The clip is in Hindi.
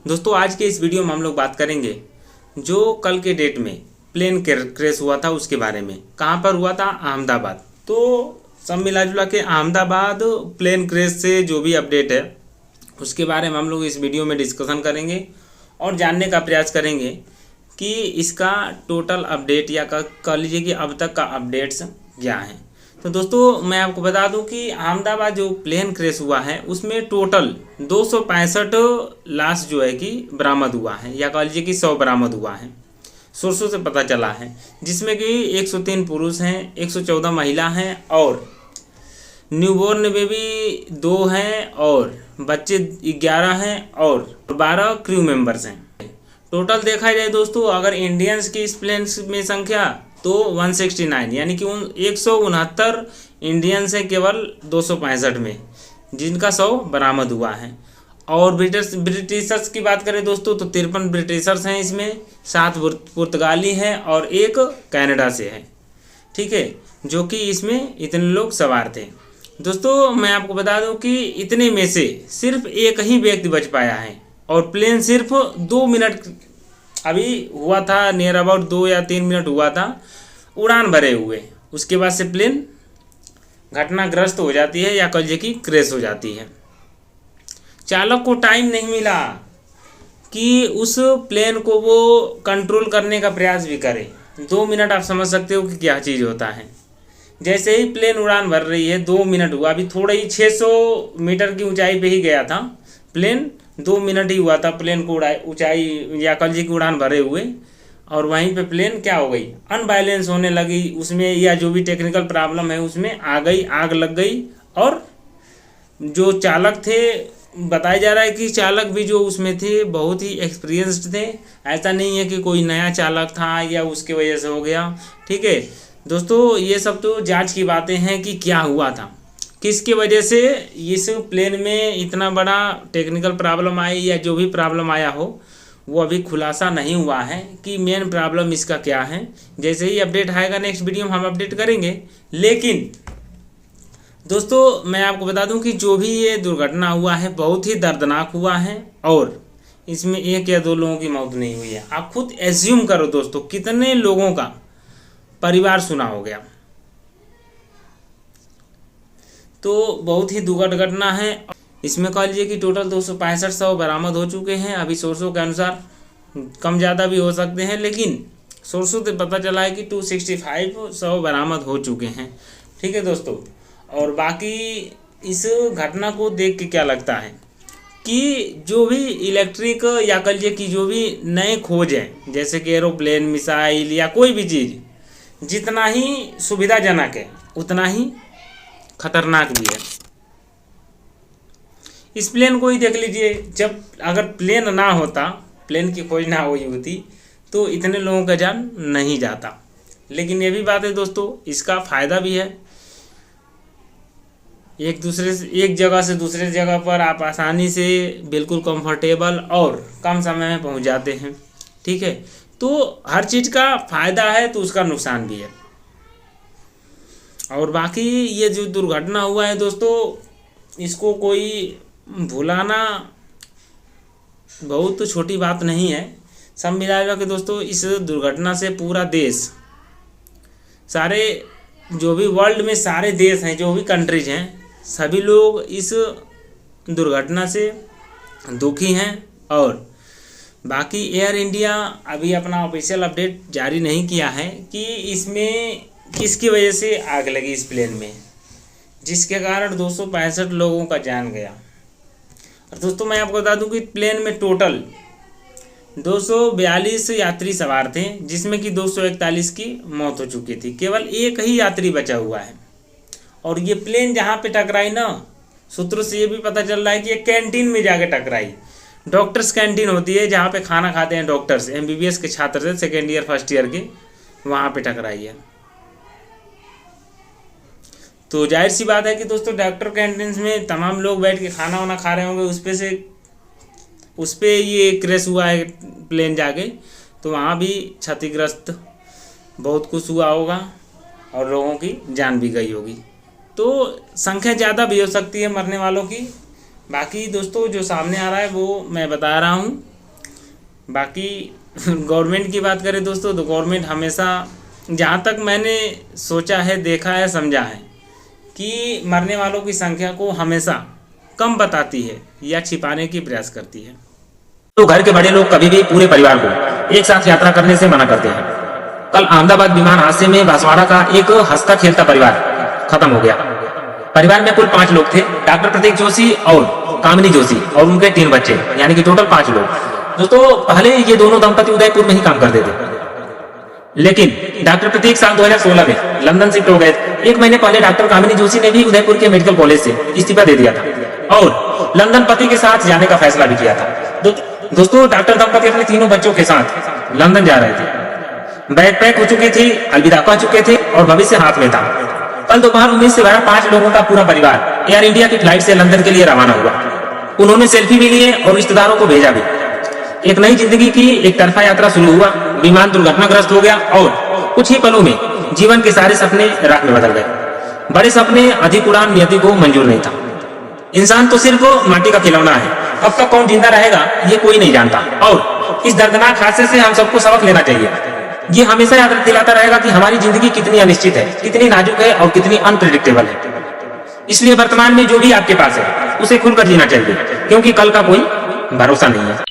दोस्तों आज के इस वीडियो में हम लोग बात करेंगे जो कल के डेट में प्लेन क्रैश हुआ था उसके बारे में। कहाँ पर हुआ था? अहमदाबाद। तो सब मिला जुला के अहमदाबाद प्लेन क्रैश से जो भी अपडेट है उसके बारे में हम लोग इस वीडियो में डिस्कशन करेंगे और जानने का प्रयास करेंगे कि इसका टोटल अपडेट या कह लीजिए कि अब तक का अपडेट्स क्या हैं। तो दोस्तों मैं आपको बता दूं कि अहमदाबाद जो प्लेन क्रैश हुआ है उसमें टोटल 265 लाश जो है कि बरामद हुआ है या कह लीजिए कि 100 बरामद हुआ है, सोर्सों से पता चला है, जिसमें कि 103 पुरुष हैं, 114 महिला हैं और न्यूबॉर्न बेबी 2 हैं और बच्चे 11 हैं और 12 क्रू मेंबर्स हैं। टोटल देखा जाए दोस्तों, अगर इंडियंस की इस प्लेन में संख्या तो 169 यानी कि 169 इंडियंस हैं केवल 265 में, जिनका 100 बरामद हुआ है। और ब्रिटिशर्स की बात करें दोस्तों तो 53 ब्रिटिशर्स हैं इसमें, 7 पुर्तगाली हैं और 1 कनाडा से है, ठीक है, जो कि इसमें इतने लोग सवार थे। दोस्तों मैं आपको बता दूं कि इतने में से सिर्फ एक ही व्यक्ति बच पाया है और प्लेन सिर्फ 2 मिनट अभी हुआ था, नियर अबाउट 2 या 3 मिनट हुआ था उड़ान भरे हुए, उसके बाद से प्लेन घटनाग्रस्त हो जाती है या कह लीजिए कि क्रैश हो जाती है। चालक को टाइम नहीं मिला कि उस प्लेन को वो कंट्रोल करने का प्रयास भी करे। 2 मिनट आप समझ सकते हो कि क्या चीज़ होता है। जैसे ही प्लेन उड़ान भर रही है 2 मिनट हुआ, अभी थोड़ा ही 600 मीटर की ऊंचाई पे ही गया था प्लेन, 2 मिनट ही हुआ था प्लेन को ऊंचाई या कह लीजिए कि उड़ान भरे हुए, और वहीं पे प्लेन क्या हो गई, अनबैलेंस होने लगी उसमें, या जो भी टेक्निकल प्रॉब्लम है उसमें आ गई, आग लग गई। और जो चालक थे, बताया जा रहा है कि चालक भी जो उसमें थे बहुत ही एक्सपीरियंस्ड थे, ऐसा नहीं है कि कोई नया चालक था या उसके वजह से हो गया, ठीक है दोस्तों। ये सब तो जांच की बातें हैं कि क्या हुआ था, किसकी वजह से इस प्लेन में इतना बड़ा टेक्निकल प्रॉब्लम आई या जो भी प्रॉब्लम आया हो वो अभी खुलासा नहीं हुआ है कि मेन प्रॉब्लम इसका क्या है। जैसे ही अपडेट आएगा नेक्स्ट वीडियो में हम अपडेट करेंगे। लेकिन दोस्तों मैं आपको बता दूं कि जो भी ये दुर्घटना हुआ है बहुत ही दर्दनाक हुआ है और इसमें 1 या 2 लोगों की मौत नहीं हुई है। आप खुद एज्यूम करो दोस्तों कितने लोगों का परिवार सुना हो गया। तो बहुत ही दुखद घटना है। इसमें कह लीजिए कि टोटल 265 शव बरामद हो चुके हैं। अभी सोर्सों के अनुसार कम ज़्यादा भी हो सकते हैं, लेकिन सोर्सों से पता चला है कि 265 शव बरामद हो चुके हैं, ठीक है दोस्तों। और बाकी इस घटना को देख के क्या लगता है कि जो भी इलेक्ट्रिक या कह लीजिए कि जो भी नए खोज हैं जैसे कि एरोप्लेन, मिसाइल या कोई भी चीज़ जितना ही सुविधाजनक है उतना ही खतरनाक भी है। इस प्लेन को ही देख लीजिए, जब अगर प्लेन ना होता, प्लेन की खोज ना हुई होती तो इतने लोगों का जान नहीं जाता। लेकिन ये भी बात है दोस्तों, इसका फ़ायदा भी है, एक जगह से दूसरे जगह पर आप आसानी से बिल्कुल कंफर्टेबल और कम समय में पहुंच जाते हैं, ठीक है। तो हर चीज़ का फ़ायदा है तो उसका नुकसान भी है। और बाकी ये जो दुर्घटना हुआ है दोस्तों, इसको कोई भुलाना बहुत छोटी बात नहीं है। सब मिलाएगा कि दोस्तों इस दुर्घटना से पूरा देश, सारे जो भी वर्ल्ड में सारे देश हैं, जो भी कंट्रीज हैं, सभी लोग इस दुर्घटना से दुखी हैं। और बाकी एयर इंडिया अभी अपना ऑफिशियल अपडेट जारी नहीं किया है कि इसमें किसकी वजह से आग लगी इस प्लेन में, जिसके कारण 265 लोगों का जान गया। और दोस्तों मैं आपको बता दूं कि प्लेन में टोटल 242 यात्री सवार थे, जिसमें कि 241 की मौत हो चुकी थी, केवल एक ही यात्री बचा हुआ है। और ये प्लेन जहाँ पे टकराई ना, सूत्रों से ये भी पता चल रहा है कि ये कैंटीन में जाके टकराई। डॉक्टर्स कैंटीन होती है जहाँ पे खाना खाते हैं डॉक्टर्स, MBBS के छात्र थे, 2nd ईयर 1st ईयर के, वहाँ पे टकराई है। तो जाहिर सी बात है कि दोस्तों डॉक्टर कैंटीन में तमाम लोग बैठ के खाना वाना खा रहे होंगे, उस पे ये क्रैश हुआ है प्लेन जाके, तो वहाँ भी क्षतिग्रस्त बहुत कुछ हुआ होगा और लोगों की जान भी गई होगी। तो संख्या ज़्यादा भी हो सकती है मरने वालों की। बाकी दोस्तों जो सामने आ रहा है वो मैं बता रहा हूँ बाकी गवर्नमेंट की बात करें दोस्तों, तो गवर्नमेंट हमेशा, जहाँ तक मैंने सोचा है, देखा है, समझा है, कि मरने वालों की संख्या को हमेशा कम बताती है या छिपाने की प्रयास करती है। तो घर के बड़े लोग कभी भी पूरे परिवार को एक साथ यात्रा करने से मना करते हैं। कल अहमदाबाद विमान हादसे में बांसवाड़ा का एक हंसता खेलता परिवार खत्म हो गया। परिवार में कुल 5 लोग थे, डॉक्टर प्रतीक जोशी और कामिनी जोशी और उनके 3 बच्चे, यानी कि टोटल 5 लोग। दोस्तों, पहले ये दोनों दंपति उदयपुर में ही काम करते थे, लेकिन डॉक्टर प्रतीक साल 2016 में लंदन शिफ्ट हो गए। 1 महीने पहले डॉक्टर कामिनी जोशी ने भी उदयपुर के मेडिकल कॉलेज से इस्तीफा दे दिया था और लंदन पति के साथ जाने का फैसला भी किया था। दोस्तों, डॉक्टर दंपति अपने 3 बच्चों के साथ लंदन जा रहे थे। बैग पैक हो चुकी थी, अलविदा कह चुके थे और भविष्य हाथ में था। कल दोपहर 19 से 5 लोगों का पूरा परिवार एयर इंडिया की फ्लाइट से लंदन के लिए रवाना हुआ। उन्होंने सेल्फी भी लिए और रिश्तेदारों को भेजा भी। एक नई जिंदगी की एक तरफा यात्रा शुरू हुआ। विमान दुर्घटनाग्रस्त हो गया और कुछ ही पलों में जीवन के सारे सपने राख में बदल गए। बड़े सपने, अधिक उड़ान नियति को मंजूर नहीं था। इंसान तो सिर्फ माटी का खिलौना है, कब तक कौन जिंदा रहेगा ये कोई नहीं जानता। और इस दर्दनाक हादसे से हम सबको सबक लेना चाहिए। ये हमेशा याद दिलाता रहेगा कि हमारी जिंदगी कितनी अनिश्चित है, कितनी नाजुक है और कितनी अनप्रेडिक्टेबल है। इसलिए वर्तमान में जो भी आपके पास है उसे खुलकर जीना चाहिए, क्योंकि कल का कोई भरोसा नहीं है।